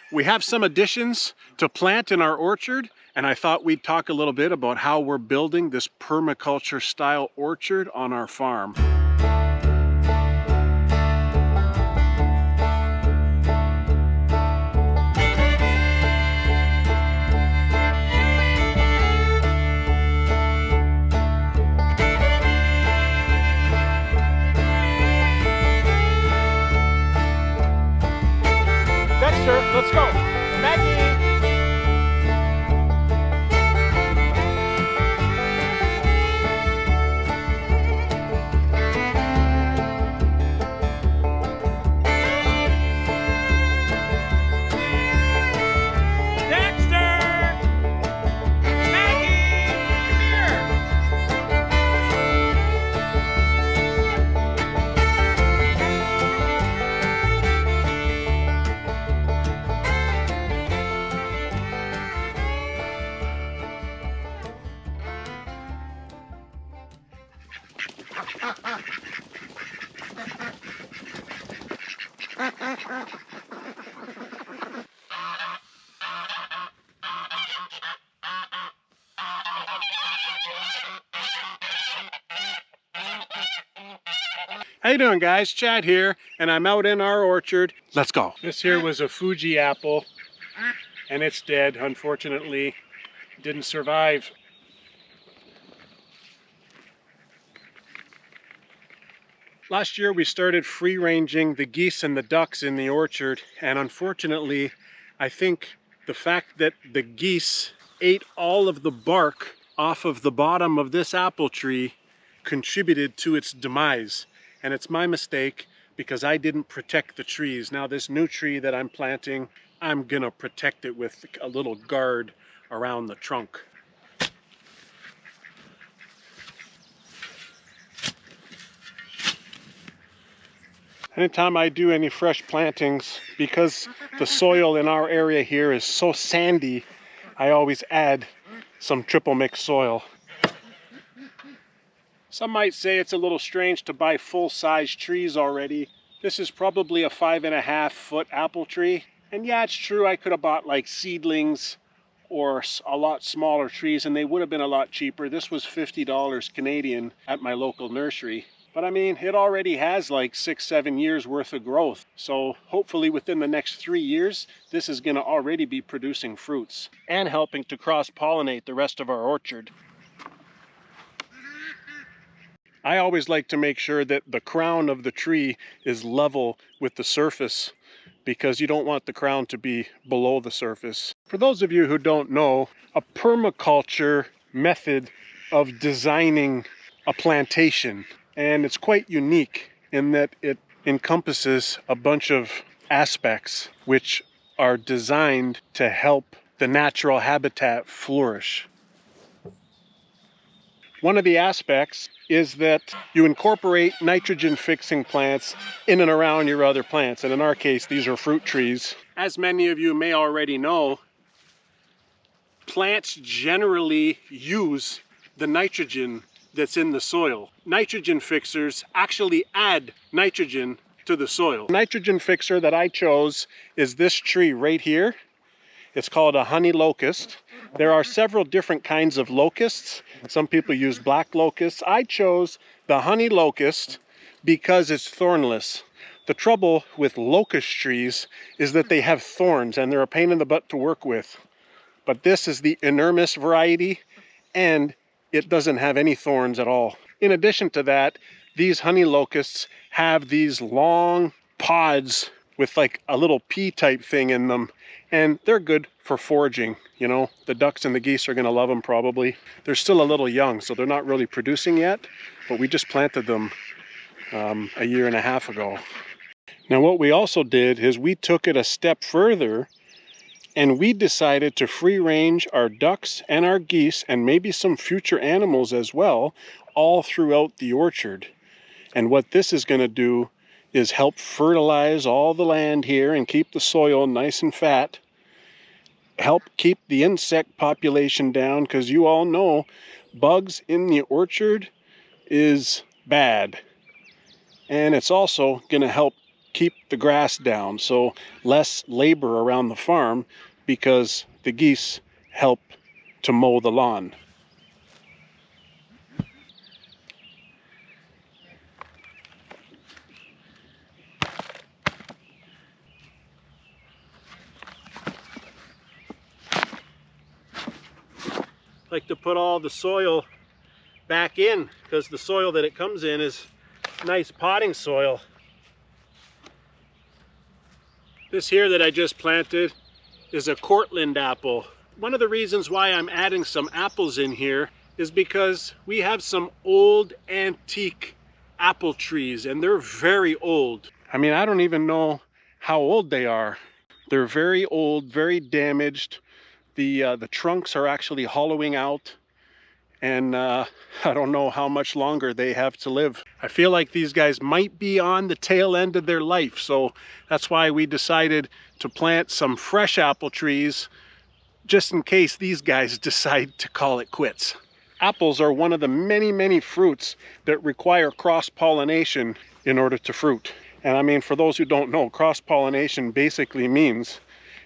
We have some additions to plant in our orchard, and I thought we'd talk a little bit about how we're building this permaculture style orchard on our farm. Dexter, let's go. Maggie! How you doing, guys? Chad here, and I'm out in our orchard. Let's go. This here was a Fuji apple, and it's dead, unfortunately. Didn't survive. Last year we started free-ranging the geese and the ducks in the orchard, and unfortunately I think the fact that the geese ate all of the bark off of the bottom of this apple tree contributed to its demise. And it's my mistake because I didn't protect the trees. Now this new tree that I'm planting, I'm gonna protect it with a little guard around the trunk. Anytime I do any fresh plantings, because the soil in our area here is so sandy, I always add some triple mix soil. Some might say it's a little strange to buy full-size trees already. This is probably a 5.5 foot apple tree. And yeah, it's true, I could have bought like seedlings or a lot smaller trees and they would have been a lot cheaper. This was $50 Canadian at my local nursery. But I mean, it already has like 6-7 years worth of growth. So hopefully within the next 3 years, this is gonna already be producing fruits and helping to cross-pollinate the rest of our orchard. I always like to make sure that the crown of the tree is level with the surface because you don't want the crown to be below the surface. For those of you who don't know, a permaculture method of designing a plantation, and it's quite unique in that it encompasses a bunch of aspects which are designed to help the natural habitat flourish. One of the aspects is that you incorporate nitrogen fixing plants in and around your other plants. And in our case, these are fruit trees. As many of you may already know, plants generally use the nitrogen that's in the soil. Nitrogen fixers actually add nitrogen to the soil. The nitrogen fixer that I chose is this tree right here. It's called a honey locust. There are several different kinds of locusts. Some people use black locusts. I chose the honey locust because it's thornless. The trouble with locust trees is that they have thorns and they're a pain in the butt to work with. But this is the enormous variety and it doesn't have any thorns at all. In addition to that, these honey locusts have these long pods with like a little pea type thing in them, and they're good for foraging. You know, the ducks and the geese are going to love them probably. They're still a little young, so they're not really producing yet, but we just planted them a 1.5 years ago. Now what we also did is we took it a step further and we decided to free range our ducks and our geese and maybe some future animals as well, all throughout the orchard. And what this is going to do is help fertilize all the land here and keep the soil nice and fat, help keep the insect population down, because you all know bugs in the orchard is bad. And it's also going to help keep the grass down, so less labor around the farm because the geese help to mow the lawn. Like to put all the soil back in because the soil that it comes in is nice potting soil. This here that I just planted is a Cortland apple. One of the reasons why I'm adding some apples in here is because we have some old antique apple trees and they're very old. I mean, I don't even know how old they are. They're very old, very damaged. The trunks are actually hollowing out, and I don't know how much longer they have to live. I feel like these guys might be on the tail end of their life, so that's why we decided to plant some fresh apple trees just in case these guys decide to call it quits. Apples are one of the many fruits that require cross-pollination in order to fruit. And I mean, for those who don't know, cross-pollination basically means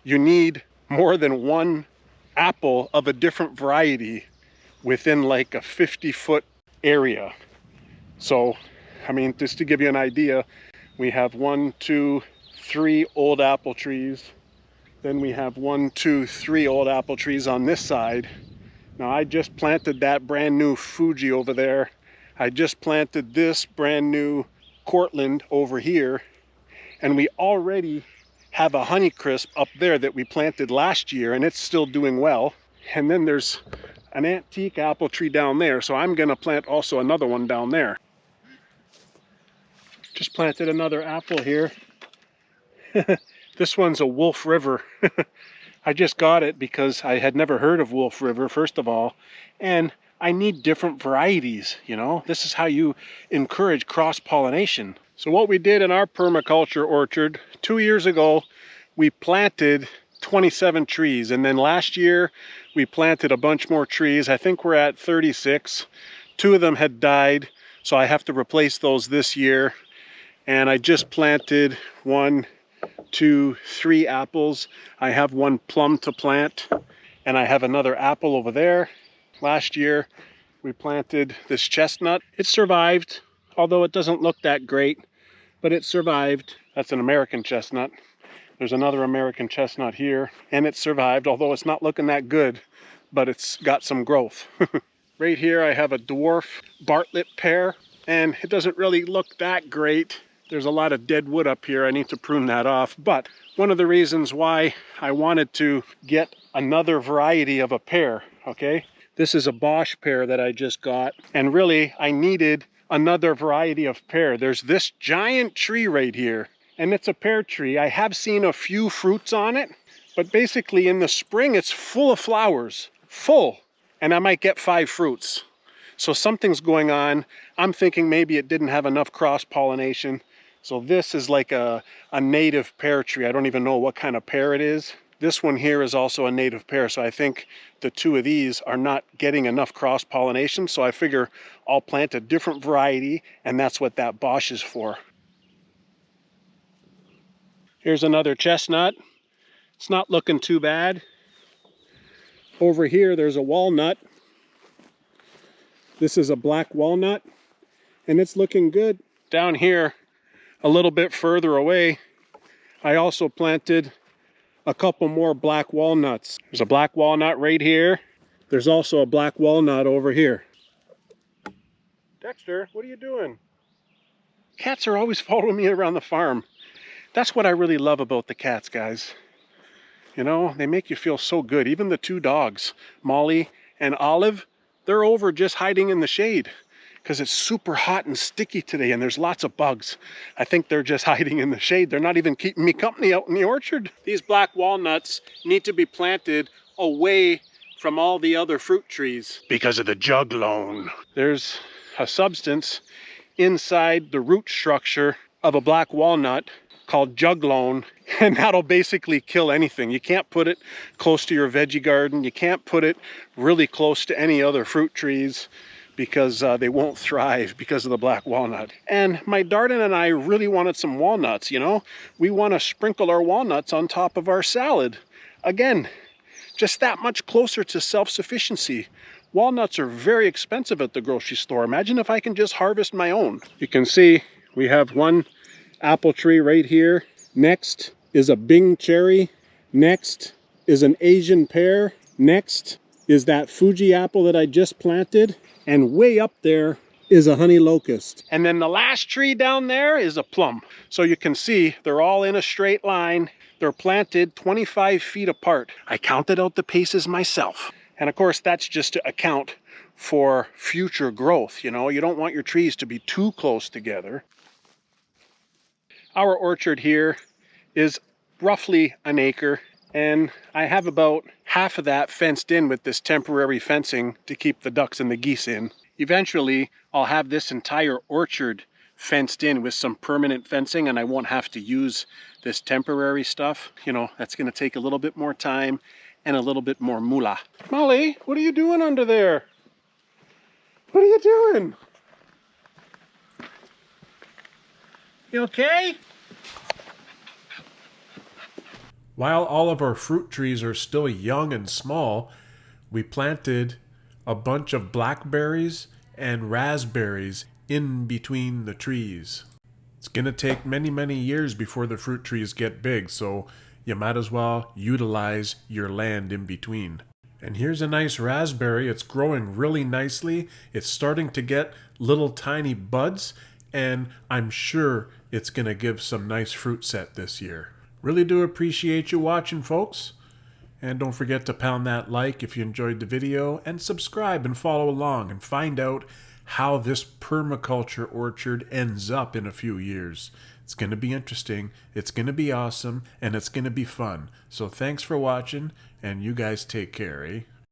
you need more than one apple of a different variety within like a 50-foot area. So, I mean, just to give you an idea, we have 1, 2, 3 old apple trees. Then we have 1, 2, 3 old apple trees on this side. Now, I just planted that brand new Fuji over there. I just planted this brand new Cortland over here. And we already have a Honeycrisp up there that we planted last year, and it's still doing well. And then there's an antique apple tree down there, so I'm gonna plant also another one down there. Just planted another apple here. This one's a Wolf River. I just got it because I had never heard of Wolf River, first of all, and I need different varieties, you know? This is how you encourage cross-pollination. So what we did in our permaculture orchard, 2 years ago, we planted 27 trees. And then last year, we planted a bunch more trees. I think we're at 36. 2 of them had died, so I have to replace those this year. And I just planted 1, 2, 3 apples. I have 1 plum to plant, and I have another apple over there. Last year, we planted this chestnut. It survived, although it doesn't look that great, but it survived. That's an American chestnut. There's another American chestnut here, and it survived, although it's not looking that good, but it's got some growth. Right here, I have a dwarf Bartlett pear, and it doesn't really look that great. There's a lot of dead wood up here. I need to prune that off, but one of the reasons why I wanted to get another variety of a pear, okay? This is a Bosch pear that I just got, and really I needed another variety of pear. There's this giant tree right here, and it's a pear tree. I have seen a few fruits on it, but basically in the spring it's full of flowers, full, and I might get 5 fruits. So something's going on. I'm thinking maybe it didn't have enough cross-pollination. So this is like a native pear tree. I don't even know what kind of pear it is. This one here is also a native pear, so I think the 2 of these are not getting enough cross-pollination, so I figure I'll plant a different variety, and that's what that Bosch is for. Here's another chestnut. It's not looking too bad. Over here, there's a walnut. This is a black walnut, and it's looking good. Down here, a little bit further away, I also planted a couple more black walnuts. There's a black walnut right here. There's also a black walnut over here. Dexter, what are you doing? Cats are always following me around the farm. That's what I really love about the cats, guys. You know, they make you feel so good. Even the 2 dogs, Molly and Olive, they're over just hiding in the shade because it's super hot and sticky today and there's lots of bugs. I think they're just hiding in the shade. They're not even keeping me company out in the orchard. These black walnuts need to be planted away from all the other fruit trees because of the juglone. There's a substance inside the root structure of a black walnut called juglone, and that'll basically kill anything. You can't put it close to your veggie garden. You can't put it really close to any other fruit trees because they won't thrive because of the black walnut. And my Darden and I really wanted some walnuts, you know? We want to sprinkle our walnuts on top of our salad. Again, just that much closer to self-sufficiency. Walnuts are very expensive at the grocery store. Imagine if I can just harvest my own. You can see we have one apple tree right here. Next is a Bing cherry. Next is an Asian pear. Next is that Fuji apple that I just planted. And way up there is a honey locust. And then the last tree down there is a plum. So you can see they're all in a straight line. They're planted 25 feet apart. I counted out the paces myself. And of course, that's just to account for future growth. You know, you don't want your trees to be too close together. Our orchard here is roughly an acre. And I have about half of that fenced in with this temporary fencing to keep the ducks and the geese in. Eventually, I'll have this entire orchard fenced in with some permanent fencing, and I won't have to use this temporary stuff. You know, that's going to take a little bit more time and a little bit more moolah. Molly, what are you doing under there? What are you doing? You okay? While all of our fruit trees are still young and small, we planted a bunch of blackberries and raspberries in between the trees. It's going to take many, many years before the fruit trees get big, so you might as well utilize your land in between. And here's a nice raspberry. It's growing really nicely. It's starting to get little tiny buds, and I'm sure it's going to give some nice fruit set this year. Really do appreciate you watching, folks. And don't forget to pound that like if you enjoyed the video, and subscribe and follow along and find out how this permaculture orchard ends up in a few years. It's going to be interesting, it's going to be awesome, and it's going to be fun. So thanks for watching, and you guys take care, eh?